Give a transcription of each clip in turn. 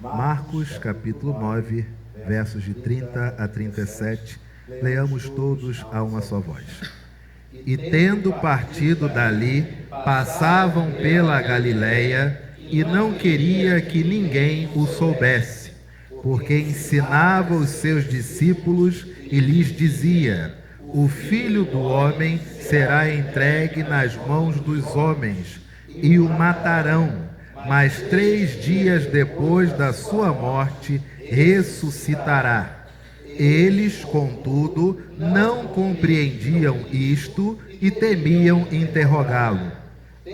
Marcos, capítulo 9, versos de 30 a 37. Leamos todos a uma só voz. E tendo partido dali, passavam pela Galileia, e não queria que ninguém o soubesse, porque ensinava os seus discípulos e lhes dizia: o Filho do Homem será entregue nas mãos dos homens, e o matarão, mas 3 dias depois da sua morte ressuscitará. Eles, contudo, não compreendiam isto e temiam interrogá-lo.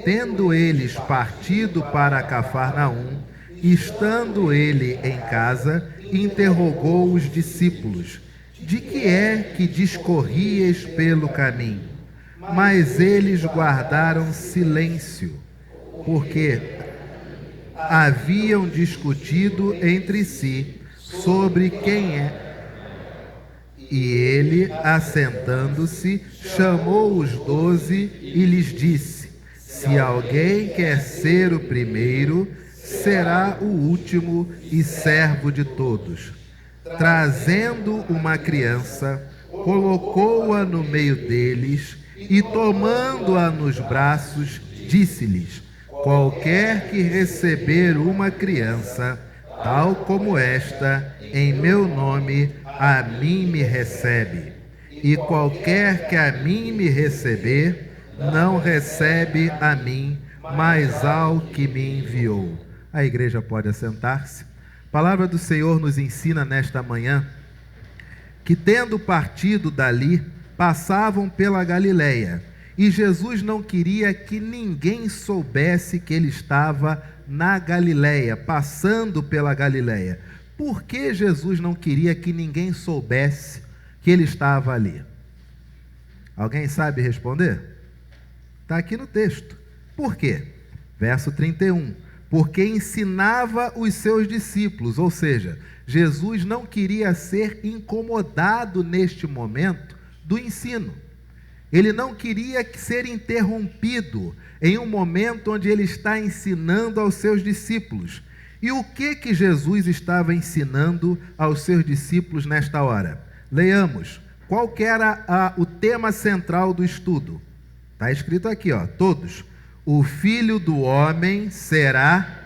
Tendo eles partido para Cafarnaum, estando ele em casa, interrogou os discípulos: de que é que discorrieis pelo caminho? Mas eles guardaram silêncio, porque haviam discutido entre si sobre quem é. E ele, assentando-se, chamou os 12 e lhes disse: se alguém quer ser o primeiro, será o último e servo de todos. Trazendo uma criança, colocou-a no meio deles e, tomando-a nos braços, disse-lhes: qualquer que receber uma criança, tal como esta, em meu nome, a mim me recebe. E qualquer que a mim me receber, não recebe a mim, mas ao que me enviou. A igreja pode assentar-se. A palavra do Senhor nos ensina nesta manhã que, tendo partido dali, passavam pela Galileia. E Jesus não queria que ninguém soubesse que ele estava na Galileia, passando pela Galileia. Por que Jesus não queria que ninguém soubesse que ele estava ali? Alguém sabe responder? Está aqui no texto. Por quê? Verso 31. Porque ensinava os seus discípulos, ou seja, Jesus não queria ser incomodado neste momento do ensino. Ele não queria ser interrompido em um momento onde ele está ensinando aos seus discípulos. E o que Jesus estava ensinando aos seus discípulos nesta hora? Leiamos. Qual que era o tema central do estudo? Está escrito aqui, ó, todos. O Filho do Homem será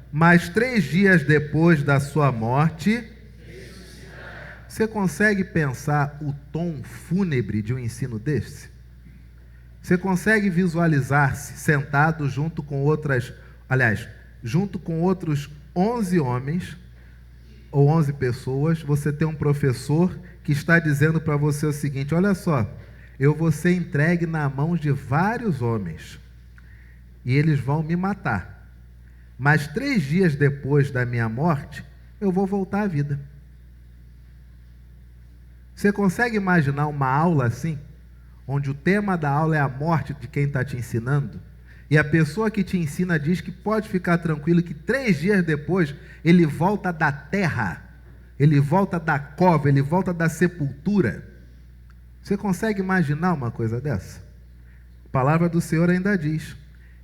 mas 3 dias depois da sua morte. Você consegue pensar o tom fúnebre de um ensino desse? Você consegue visualizar-se sentado junto com outros 11 homens ou 11 pessoas? Você tem um professor que está dizendo para você o seguinte: olha só, eu vou ser entregue na mão de vários homens e eles vão me matar, mas 3 dias depois da minha morte eu vou voltar à vida. Você consegue imaginar uma aula assim, onde o tema da aula é a morte de quem está te ensinando, e a pessoa que te ensina diz que pode ficar tranquilo que 3 dias depois ele volta da terra, ele volta da cova, ele volta da sepultura? Você consegue imaginar uma coisa dessa? A palavra do Senhor ainda diz: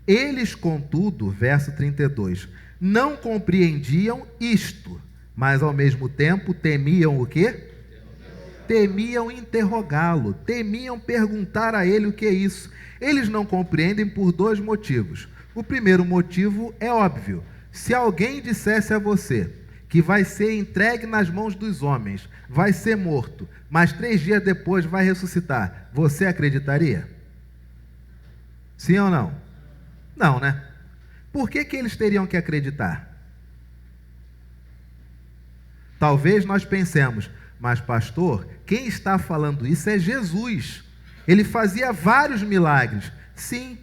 eles, contudo, verso 32, não compreendiam isto, mas ao mesmo tempo temiam o quê? Temiam interrogá-lo, temiam perguntar a ele o que é isso. Eles não compreendem por 2 motivos. O primeiro motivo é óbvio. Se alguém dissesse a você que vai ser entregue nas mãos dos homens, vai ser morto, mas 3 dias depois vai ressuscitar, você acreditaria? Sim ou não? Não, né? Por que eles teriam que acreditar? Talvez nós pensemos: mas pastor, quem está falando isso é Jesus. Ele fazia vários milagres. Sim,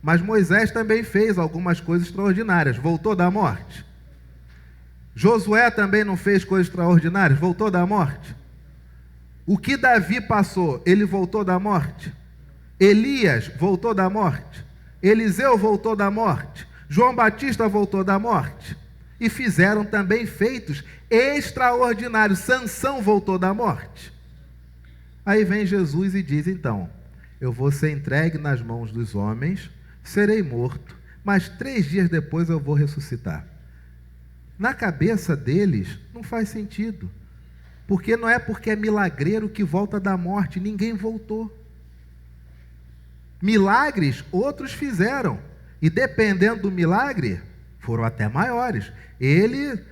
mas Moisés também fez algumas coisas extraordinárias. Voltou da morte. Josué também não fez coisas extraordinárias. Voltou da morte. O que Davi passou, ele voltou da morte. Elias voltou da morte. Eliseu voltou da morte. João Batista voltou da morte. E fizeram também feitos extraordinários. Sansão voltou da morte. Aí vem Jesus e diz: então, eu vou ser entregue nas mãos dos homens, serei morto, mas 3 dias depois eu vou ressuscitar. Na cabeça deles, não faz sentido. Porque não é porque é milagreiro que volta da morte, ninguém voltou. Milagres outros fizeram, e dependendo do milagre, foram até maiores. Ele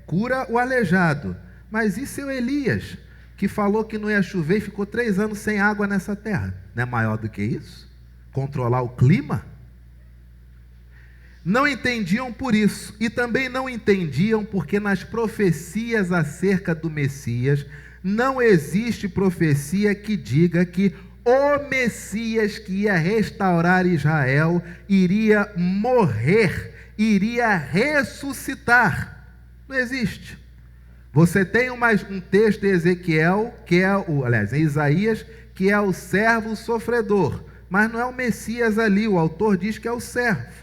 cura o aleijado, mas e seu Elias, que falou que não ia chover e ficou 3 anos sem água nessa terra? Não é maior do que isso? Controlar o clima? Não entendiam por isso, e também não entendiam porque nas profecias acerca do Messias, não existe profecia que diga que o Messias que ia restaurar Israel iria morrer, iria ressuscitar. Não existe. Você tem um texto em Ezequiel, em Isaías, que é o servo sofredor, mas não é o Messias ali, o autor diz que é o servo.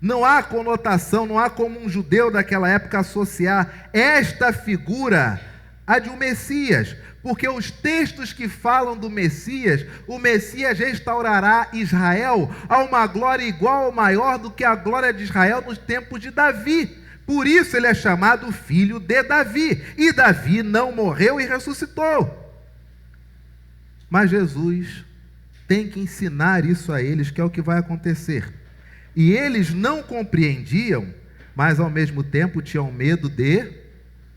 Não há conotação, não há como um judeu daquela época associar esta figura à de um Messias, porque os textos que falam do Messias, o Messias restaurará Israel a uma glória igual ou maior do que a glória de Israel nos tempos de Davi. Por isso ele é chamado filho de Davi, e Davi não morreu e ressuscitou. Mas Jesus tem que ensinar isso a eles, que é o que vai acontecer. E eles não compreendiam, mas ao mesmo tempo tinham medo de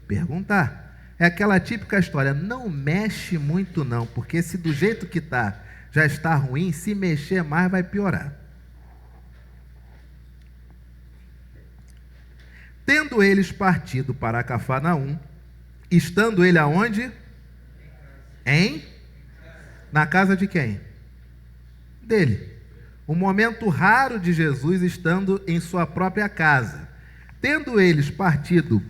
perguntar. É aquela típica história, não mexe muito não, porque se do jeito que está, já está ruim, se mexer mais vai piorar. Tendo eles partido para Cafarnaum, estando ele aonde? Na casa de quem? Dele. Um momento raro de Jesus estando em sua própria casa. Tendo eles partido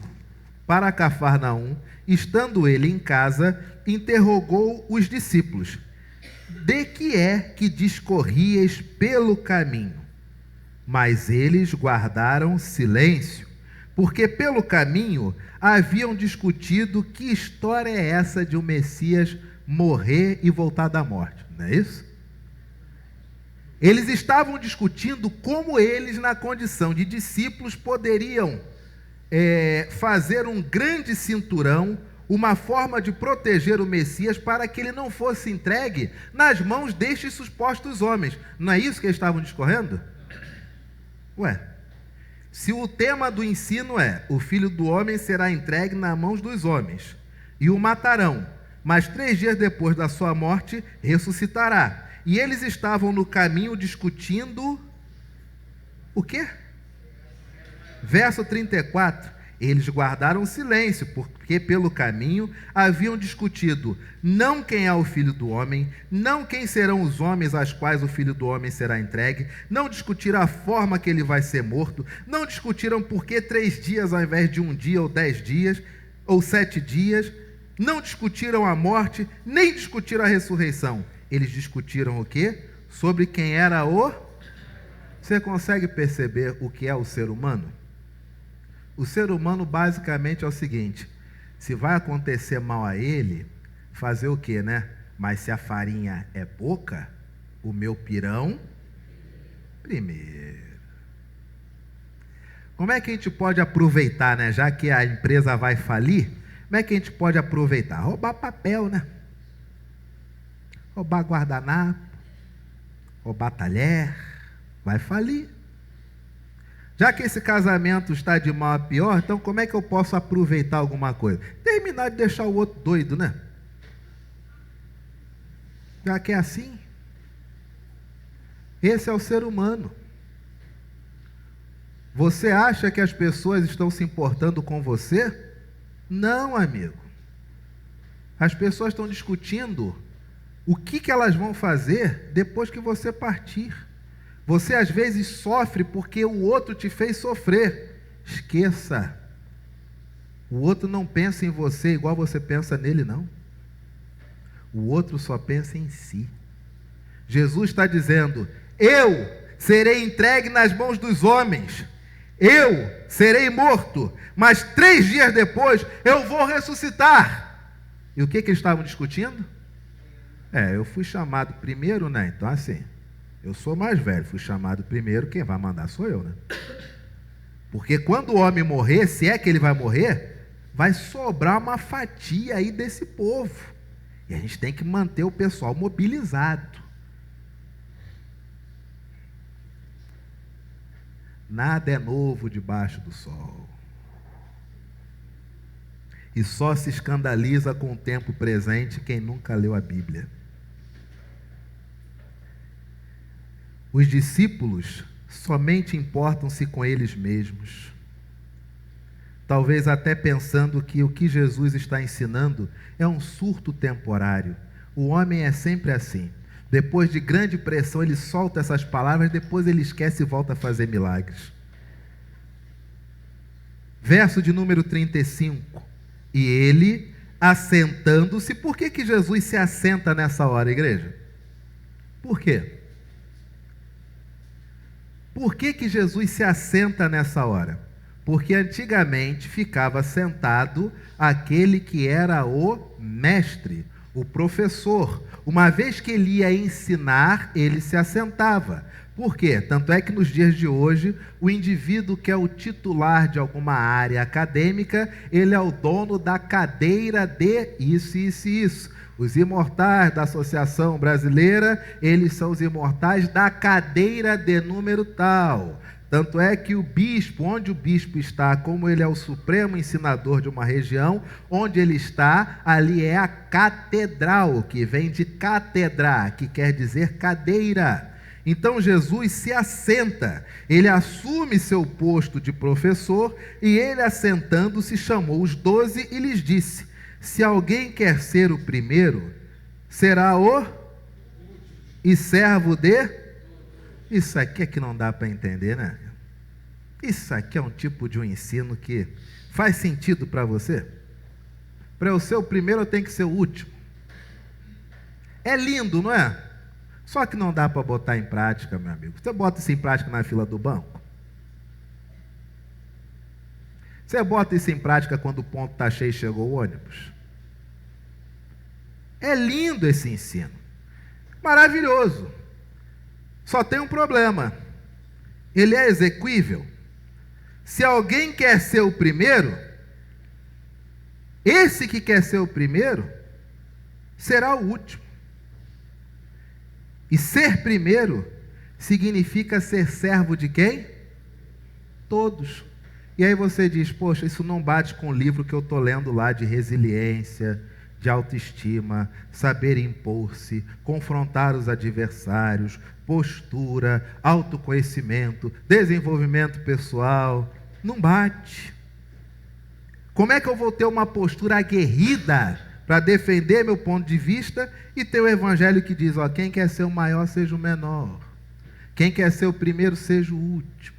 para Cafarnaum, estando ele em casa, interrogou os discípulos: de que é que discorríeis pelo caminho? Mas eles guardaram silêncio, porque pelo caminho haviam discutido que história é essa de o Messias morrer e voltar da morte, não é isso? Eles estavam discutindo como eles, na condição de discípulos, poderiam fazer um grande cinturão, uma forma de proteger o Messias para que ele não fosse entregue nas mãos destes supostos homens. Não é isso que eles estavam discorrendo? Ué, se o tema do ensino é o Filho do Homem será entregue nas mãos dos homens e o matarão, mas 3 dias depois da sua morte ressuscitará. E eles estavam no caminho discutindo o quê? Verso 34. Eles guardaram silêncio, porque pelo caminho haviam discutido não quem é o Filho do Homem, não quem serão os homens aos quais o Filho do Homem será entregue, não discutiram a forma que ele vai ser morto, não discutiram por que 3 dias ao invés de 1 dia ou 10 dias, ou 7 dias, não discutiram a morte, nem discutiram a ressurreição. Eles discutiram o quê? Sobre quem era o... Você consegue perceber o que é o ser humano? O ser humano basicamente é o seguinte: se vai acontecer mal a ele, fazer o quê, né? Mas se a farinha é pouca, o meu pirão primeiro. Como é que a gente pode aproveitar, né? Já que a empresa vai falir, como é que a gente pode aproveitar? Roubar papel, né? Roubar guardanapo, roubar talher, vai falir. Já que esse casamento está de mal a pior, então como é que eu posso aproveitar alguma coisa? Terminar de deixar o outro doido, né? Já que é assim, esse é o ser humano. Você acha que as pessoas estão se importando com você? Não, amigo. As pessoas estão discutindo o que elas vão fazer depois que você partir. Você às vezes sofre porque o outro te fez sofrer. Esqueça. O outro não pensa em você igual você pensa nele, não. O outro só pensa em si. Jesus está dizendo: eu serei entregue nas mãos dos homens. Eu serei morto, mas 3 dias depois eu vou ressuscitar. E o que eles estavam discutindo? Eu fui chamado primeiro, né? Então assim, Eu sou mais velho, fui chamado primeiro, quem vai mandar sou eu, né? Porque quando o homem morrer, se é que ele vai morrer, vai sobrar uma fatia aí desse povo. E a gente tem que manter o pessoal mobilizado. Nada é novo debaixo do sol. E só se escandaliza com o tempo presente quem nunca leu a Bíblia. Os discípulos somente importam-se com eles mesmos. Talvez até pensando que o que Jesus está ensinando é um surto temporário. O homem é sempre assim. Depois de grande pressão, ele solta essas palavras, depois ele esquece e volta a fazer milagres. Verso de número 35. E ele, assentando-se, por que Jesus se assenta nessa hora, igreja? Por quê? Por que Jesus se assenta nessa hora? Porque antigamente ficava sentado aquele que era o mestre, o professor. Uma vez que ele ia ensinar, ele se assentava. Por quê? Tanto é que nos dias de hoje, o indivíduo que é o titular de alguma área acadêmica, ele é o dono da cadeira de isso, isso e isso. Os imortais da Associação Brasileira, eles são os imortais da cadeira de número tal. Tanto é que o bispo, onde o bispo está, como ele é o supremo ensinador de uma região, onde ele está, ali é a catedral, que vem de cátedra, que quer dizer cadeira. Então Jesus se assenta, ele assume seu posto de professor, e ele assentando-se chamou os 12 e lhes disse: se alguém quer ser o primeiro, será o e servo de... Isso aqui é que não dá para entender, né? Isso aqui é um tipo de um ensino que faz sentido para você? Para eu ser o primeiro, eu tenho que ser o último. É lindo, não é? Só que não dá para botar em prática, meu amigo. Você bota isso em prática na fila do banco? Você bota isso em prática quando o ponto está cheio e chegou o ônibus? É lindo esse ensino. Maravilhoso. Só tem um problema. Ele é exequível. Se alguém quer ser o primeiro, esse que quer ser o primeiro será o último. E ser primeiro significa ser servo de quem? Todos. E aí você diz: poxa, isso não bate com o livro que eu estou lendo lá de resiliência, de autoestima, saber impor-se, confrontar os adversários, postura, autoconhecimento, desenvolvimento pessoal. Não bate. Como é que eu vou ter uma postura aguerrida para defender meu ponto de vista e ter o evangelho que diz: ó, quem quer ser o maior, seja o menor. Quem quer ser o primeiro, seja o último.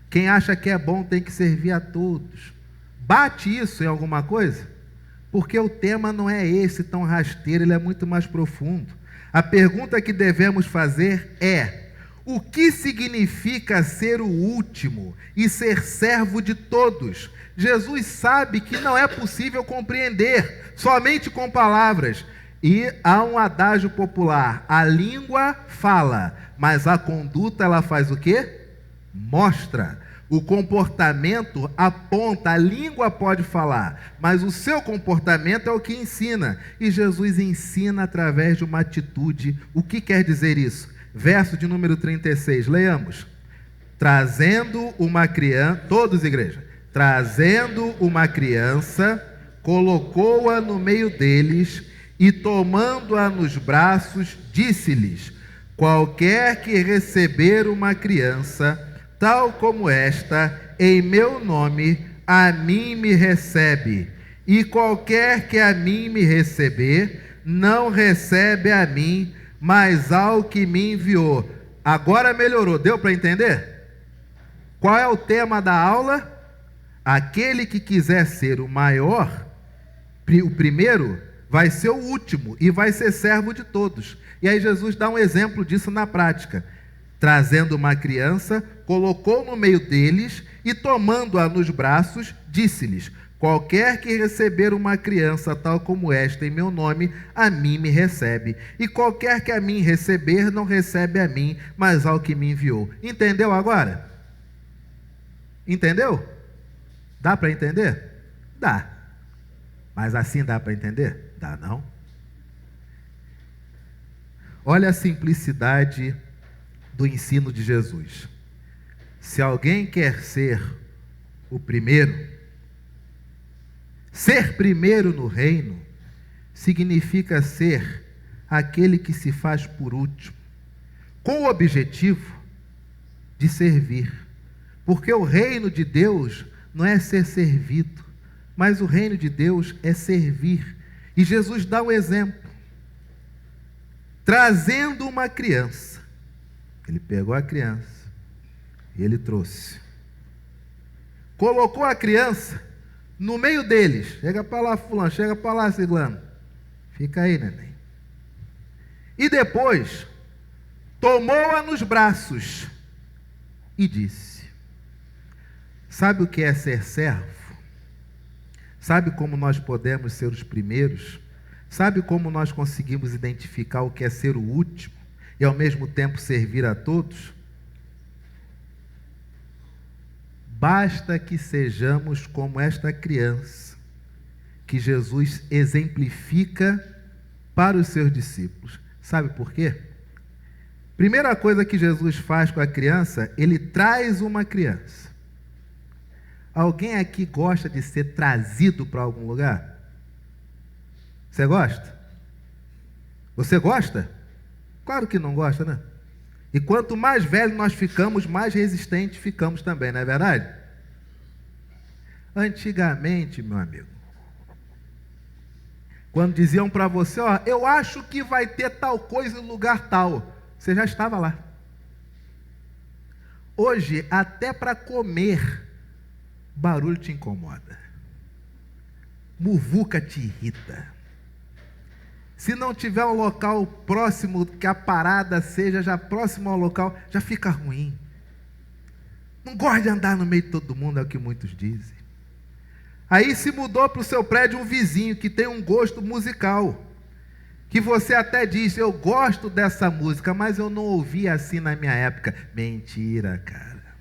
Quem acha que é bom tem que servir a todos. Bate isso em alguma coisa? Porque o tema não é esse tão rasteiro, ele é muito mais profundo. A pergunta que devemos fazer é: o que significa ser o último e ser servo de todos? Jesus sabe que não é possível compreender somente com palavras. E há um adágio popular: a língua fala, mas a conduta ela faz o quê? Mostra. O comportamento aponta, a língua pode falar, mas o seu comportamento é o que ensina. E Jesus ensina através de uma atitude. O que quer dizer isso? Verso de número 36, leiamos. Trazendo uma criança, todos igreja, trazendo uma criança, colocou-a no meio deles e tomando-a nos braços, disse-lhes: qualquer que receber uma criança tal como esta, em meu nome, a mim me recebe. E qualquer que a mim me receber, não recebe a mim, mas ao que me enviou. Agora melhorou, deu para entender? Qual é o tema da aula? Aquele que quiser ser o maior, o primeiro, vai ser o último e vai ser servo de todos. E aí Jesus dá um exemplo disso na prática. Trazendo uma criança, colocou no meio deles e tomando-a nos braços, disse-lhes: Qualquer que receber uma criança tal como esta em meu nome, a mim me recebe. E qualquer que a mim receber, não recebe a mim, mas ao que me enviou. Entendeu agora? Entendeu? Dá para entender? Dá. Mas assim dá para entender? Dá não. Olha a simplicidade do ensino de Jesus. Se alguém quer ser o primeiro, ser primeiro no reino, significa ser aquele que se faz por último, com o objetivo de servir. Porque o reino de Deus não é ser servido, mas o reino de Deus é servir. E Jesus dá um exemplo. Trazendo uma criança. Ele pegou a criança e ele trouxe. Colocou a criança no meio deles. Chega para lá, fulano, chega para lá, ciclano. Fica aí, neném. E depois, tomou-a nos braços e disse: sabe o que é ser servo? Sabe como nós podemos ser os primeiros? Sabe como nós conseguimos identificar o que é ser o último e ao mesmo tempo servir a todos? Basta que sejamos como esta criança, que Jesus exemplifica para os seus discípulos. Sabe por quê? Primeira coisa que Jesus faz com a criança, ele traz uma criança. Alguém aqui gosta de ser trazido para algum lugar? Você gosta? Você gosta? Claro que não gosta, né? E quanto mais velho nós ficamos, mais resistentes ficamos também, não é verdade? Antigamente, meu amigo, quando diziam para você, ó, eu acho que vai ter tal coisa no lugar tal, você já estava lá. Hoje, até para comer, barulho te incomoda. Muvuca te irrita. Se não tiver um local próximo, que a parada seja já próximo ao local, já fica ruim. Não gosta de andar no meio de todo mundo, é o que muitos dizem. Aí se mudou para o seu prédio um vizinho que tem um gosto musical, que você até diz, eu gosto dessa música, mas eu não ouvi assim na minha época. Mentira, cara.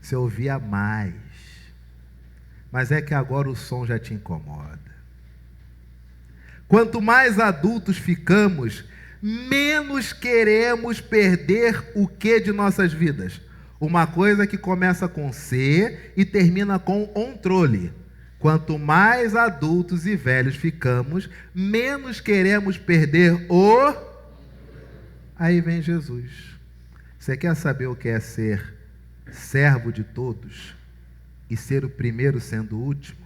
Você ouvia mais. Mas é que agora o som já te incomoda. Quanto mais adultos ficamos, menos queremos perder o que de nossas vidas? Uma coisa que começa com C e termina com controle. Quanto mais adultos e velhos ficamos, menos queremos perder o... Aí vem Jesus. Você quer saber o que é ser servo de todos e ser o primeiro sendo o último?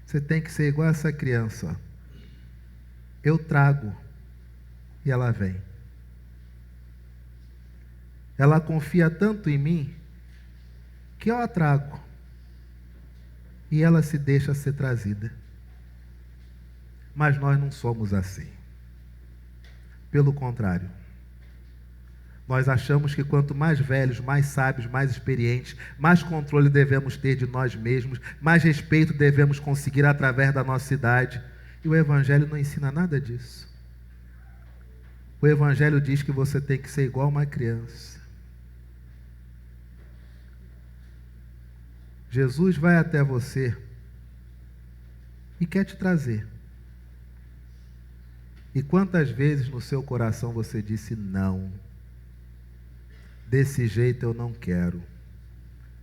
Você tem que ser igual essa criança, ó. Eu trago e ela vem. Ela confia tanto em mim que eu a trago e ela se deixa ser trazida. Mas nós não somos assim. Pelo contrário, nós achamos que quanto mais velhos, mais sábios, mais experientes, mais controle devemos ter de nós mesmos, mais respeito devemos conseguir através da nossa idade. E o Evangelho não ensina nada disso. O Evangelho diz que você tem que ser igual uma criança. Jesus vai até você e quer te trazer. E quantas vezes no seu coração você disse não? Desse jeito eu não quero.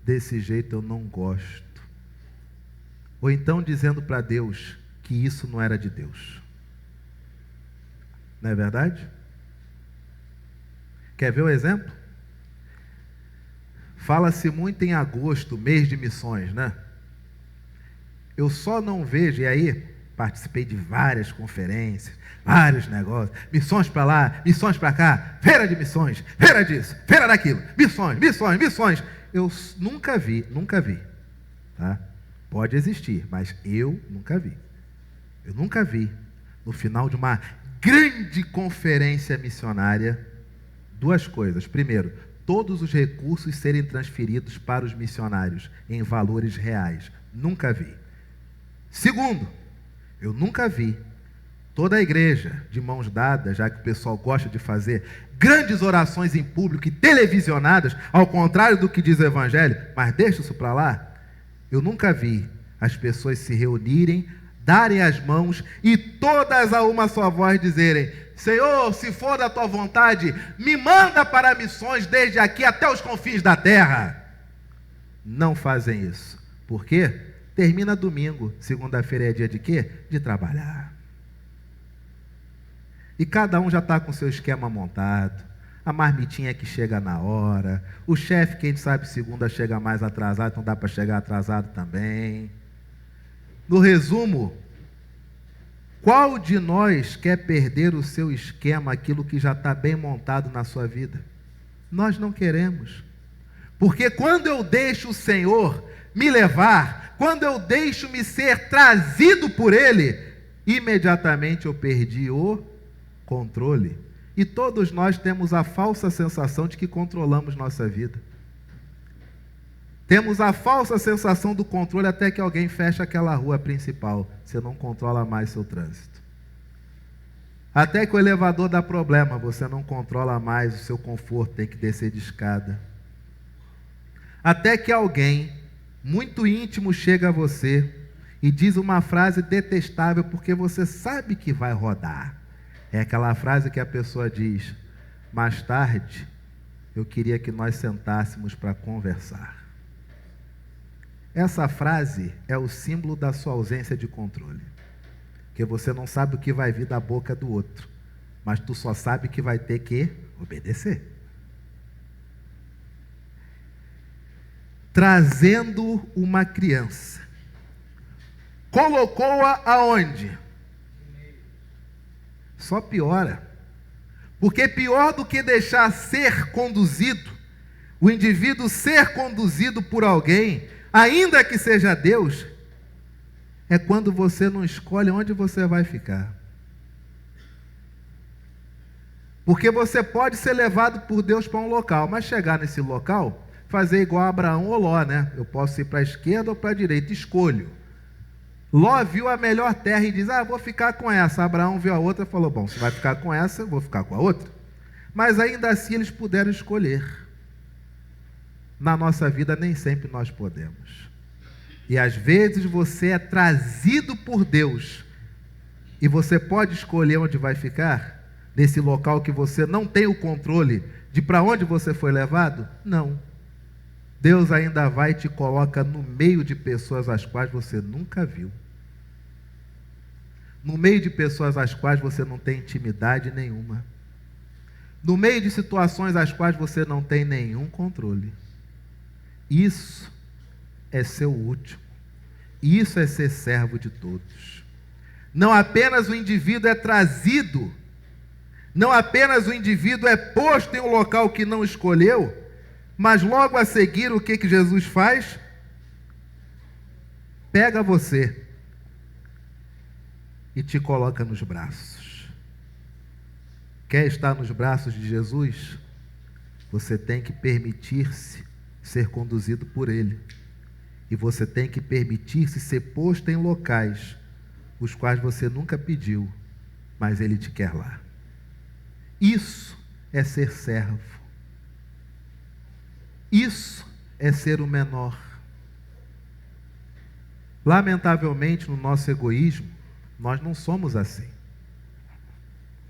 Desse jeito eu não gosto. Ou então dizendo para Deus que isso não era de Deus. Não é verdade? Quer ver o exemplo? Fala-se muito em agosto, mês de missões, né? Eu só não vejo, e aí participei de várias conferências, vários negócios, missões para lá, missões para cá, feira de missões, feira disso, feira daquilo, missões, missões, missões. Eu nunca vi, tá? Pode existir, mas eu nunca vi. Eu nunca vi, no final de uma grande conferência missionária, duas coisas. Primeiro, todos os recursos serem transferidos para os missionários em valores reais. Nunca vi. Segundo, eu nunca vi toda a igreja de mãos dadas, já que o pessoal gosta de fazer grandes orações em público e televisionadas, ao contrário do que diz o Evangelho, mas deixa isso para lá. Eu nunca vi as pessoas se reunirem, darem as mãos e todas a uma só voz dizerem: Senhor, se for da tua vontade, me manda para missões desde aqui até os confins da terra. Não fazem isso. Por quê? Termina domingo, segunda-feira é dia de quê? De trabalhar. E cada um já está com seu esquema montado, a marmitinha que chega na hora, o chefe, quem sabe, segunda chega mais atrasado, então dá para chegar atrasado também. No resumo, qual de nós quer perder o seu esquema, aquilo que já está bem montado na sua vida? Nós não queremos. Porque quando eu deixo o Senhor me levar, quando eu deixo me ser trazido por Ele, imediatamente eu perdi o controle. E todos nós temos a falsa sensação de que controlamos nossa vida. Temos a falsa sensação do controle até que alguém fecha aquela rua principal. Você não controla mais seu trânsito. Até que o elevador dá problema, você não controla mais o seu conforto, tem que descer de escada. Até que alguém muito íntimo chega a você e diz uma frase detestável porque você sabe que vai rodar. É aquela frase que a pessoa diz: mais tarde eu queria que nós sentássemos para conversar. Essa frase é o símbolo da sua ausência de controle. Porque você não sabe o que vai vir da boca do outro, mas tu só sabe que vai ter que obedecer. Trazendo uma criança. Colocou-a aonde? Só piora. Porque pior do que deixar ser conduzido, o indivíduo ser conduzido por alguém, ainda que seja Deus, é quando você não escolhe onde você vai ficar. Porque você pode ser levado por Deus para um local, mas chegar nesse local, fazer igual a Abraão ou Ló, né? Eu posso ir para a esquerda ou para a direita, escolho. Ló viu a melhor terra e diz: vou ficar com essa. Abraão viu a outra e falou: bom, você vai ficar com essa, eu vou ficar com a outra. Mas ainda assim eles puderam escolher. Na nossa vida nem sempre nós podemos. E às vezes você é trazido por Deus e você pode escolher onde vai ficar, nesse local que você não tem o controle de para onde você foi levado? Não. Deus ainda vai e te coloca no meio de pessoas as quais você nunca viu. No meio de pessoas as quais você não tem intimidade nenhuma. No meio de situações as quais você não tem nenhum controle. Isso é ser o último. Isso é ser servo de todos. Não apenas o indivíduo é trazido, não apenas o indivíduo é posto em um local que não escolheu, mas logo a seguir o que Jesus faz? Pega você e te coloca nos braços. Quer estar nos braços de Jesus? Você tem que permitir-se ser conduzido por Ele. E você tem que permitir-se ser posto em locais os quais você nunca pediu, mas Ele te quer lá. Isso é ser servo. Isso é ser o menor. Lamentavelmente, no nosso egoísmo, nós não somos assim.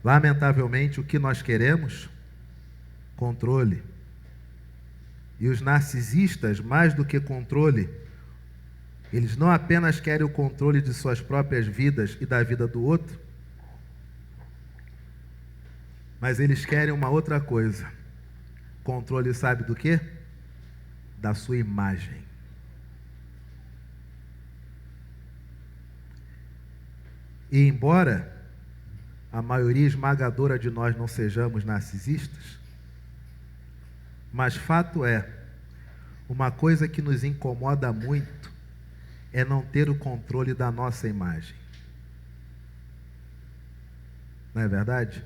Lamentavelmente, o que nós queremos? Controle. E os narcisistas, mais do que controle, eles não apenas querem o controle de suas próprias vidas e da vida do outro, mas eles querem uma outra coisa. Controle, sabe do quê? Da sua imagem. E embora a maioria esmagadora de nós não sejamos narcisistas, mas fato é, uma coisa que nos incomoda muito é não ter o controle da nossa imagem. Não é verdade?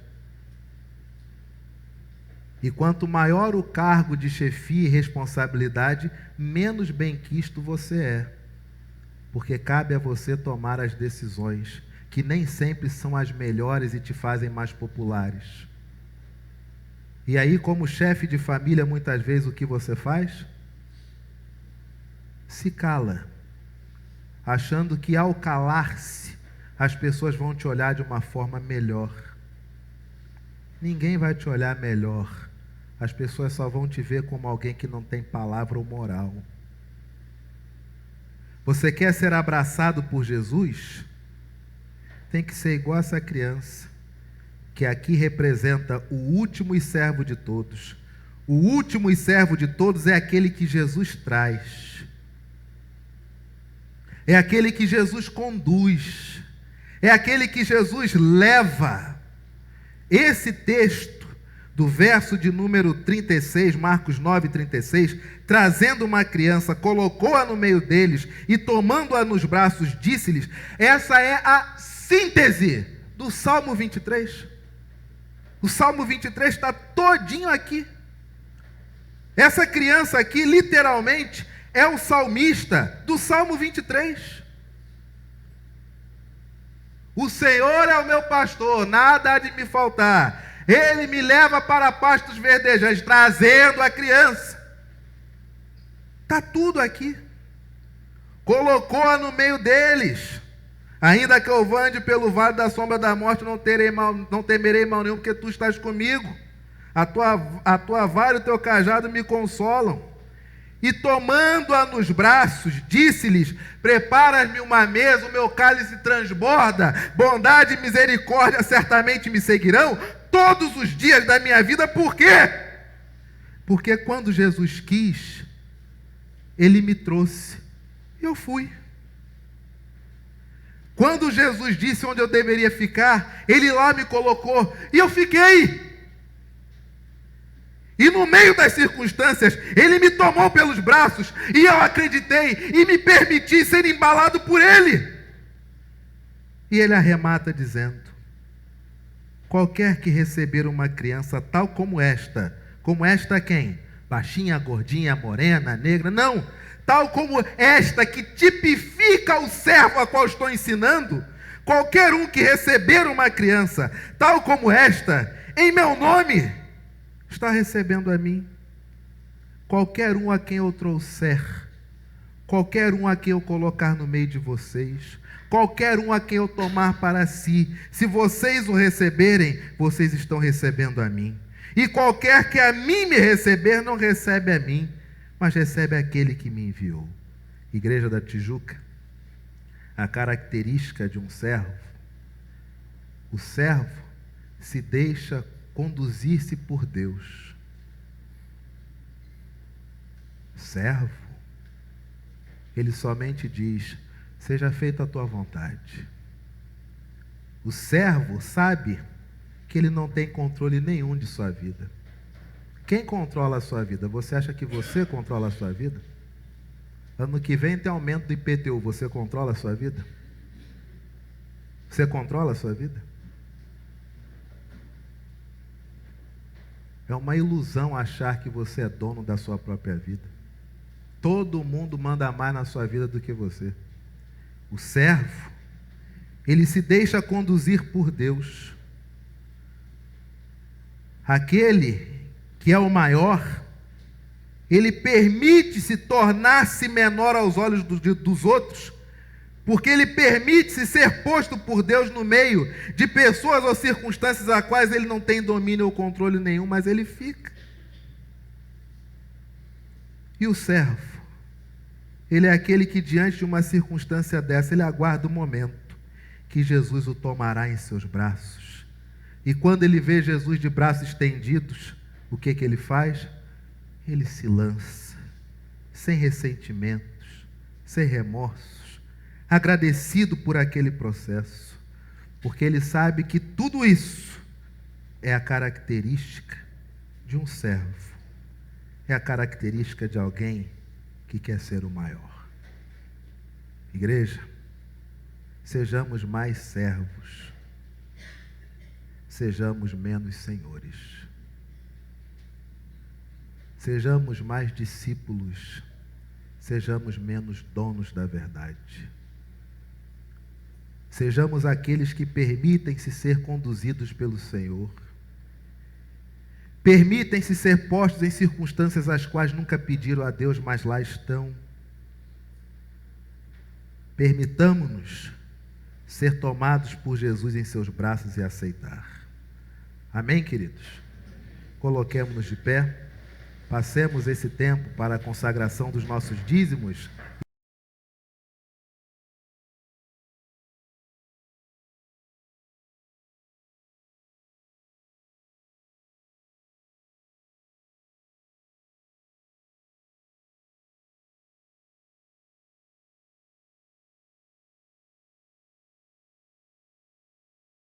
E quanto maior o cargo de chefia e responsabilidade, menos benquisto você é. porque cabe a você tomar as decisões, que nem sempre são as melhores e te fazem mais populares. E aí, como chefe de família, muitas vezes o que você faz? Se cala, achando que ao calar-se, as pessoas vão te olhar de uma forma melhor. Ninguém vai te olhar melhor. As pessoas só vão te ver como alguém que não tem palavra ou moral. Você quer ser abraçado por Jesus? Tem que ser igual essa criança, que aqui representa o último e servo de todos. O último e servo de todos é aquele que Jesus traz. É aquele que Jesus conduz. É aquele que Jesus leva. Esse texto, do verso de número 36, Marcos 9, 36, trazendo uma criança, colocou-a no meio deles e tomando-a nos braços, disse-lhes, essa é a síntese do Salmo 23. O Salmo 23 está todinho aqui. Essa criança aqui, literalmente, é o salmista do Salmo 23. O Senhor é o meu pastor, nada há de me faltar. Ele me leva para pastos verdejantes, trazendo a criança. Está tudo aqui. Colocou-a no meio deles. Ainda que eu ande pelo vale da sombra da morte, não temerei mal nenhum, porque tu estás comigo. A tua vara e o teu cajado me consolam. E tomando-a nos braços, disse-lhes, preparas-me uma mesa, o meu cálice transborda, bondade e misericórdia certamente me seguirão todos os dias da minha vida. Por quê? Porque quando Jesus quis, Ele me trouxe, e eu fui. Quando Jesus disse onde eu deveria ficar, Ele lá me colocou, e eu fiquei. E no meio das circunstâncias, Ele me tomou pelos braços, e eu acreditei, e me permiti ser embalado por Ele. E Ele arremata dizendo, qualquer que receber uma criança tal como esta quem? Baixinha, gordinha, morena, negra, não, tal como esta que tipifica o servo a qual estou ensinando, qualquer um que receber uma criança tal como esta, em meu nome, está recebendo a mim. Qualquer um a quem eu trouxer, qualquer um a quem eu colocar no meio de vocês, qualquer um a quem eu tomar para si, se vocês o receberem, vocês estão recebendo a mim. E qualquer que a mim me receber, não recebe a mim, mas recebe aquele que me enviou. Igreja da Tijuca, a característica de um servo, o servo se deixa conduzir-se por Deus. Servo, ele somente diz, seja feita a tua vontade. O servo sabe que ele não tem controle nenhum de sua vida. Quem controla a sua vida? Você acha que você controla a sua vida? Ano que vem tem aumento do IPTU, você controla a sua vida? Você controla a sua vida? É uma ilusão achar que você é dono da sua própria vida. Todo mundo manda mais na sua vida do que você. O servo, ele se deixa conduzir por Deus. Aquele que é o maior, ele permite-se tornar-se menor aos olhos dos outros, porque ele permite-se ser posto por Deus no meio de pessoas ou circunstâncias a quais ele não tem domínio ou controle nenhum, mas ele fica. E o servo, ele é aquele que diante de uma circunstância dessa, ele aguarda o momento que Jesus o tomará em seus braços. E quando ele vê Jesus de braços estendidos, o que ele faz? Ele se lança, sem ressentimentos, sem remorsos, agradecido por aquele processo, porque ele sabe que tudo isso é a característica de um servo, é a característica de alguém que quer ser o maior. Igreja, sejamos mais servos, sejamos menos senhores. Sejamos mais discípulos, sejamos menos donos da verdade. Sejamos aqueles que permitem-se ser conduzidos pelo Senhor. Permitem-se ser postos em circunstâncias às quais nunca pediram a Deus, mas lá estão. Permitamos-nos ser tomados por Jesus em seus braços e aceitar. Amém, queridos? Coloquemos-nos de pé. Passemos esse tempo para a consagração dos nossos dízimos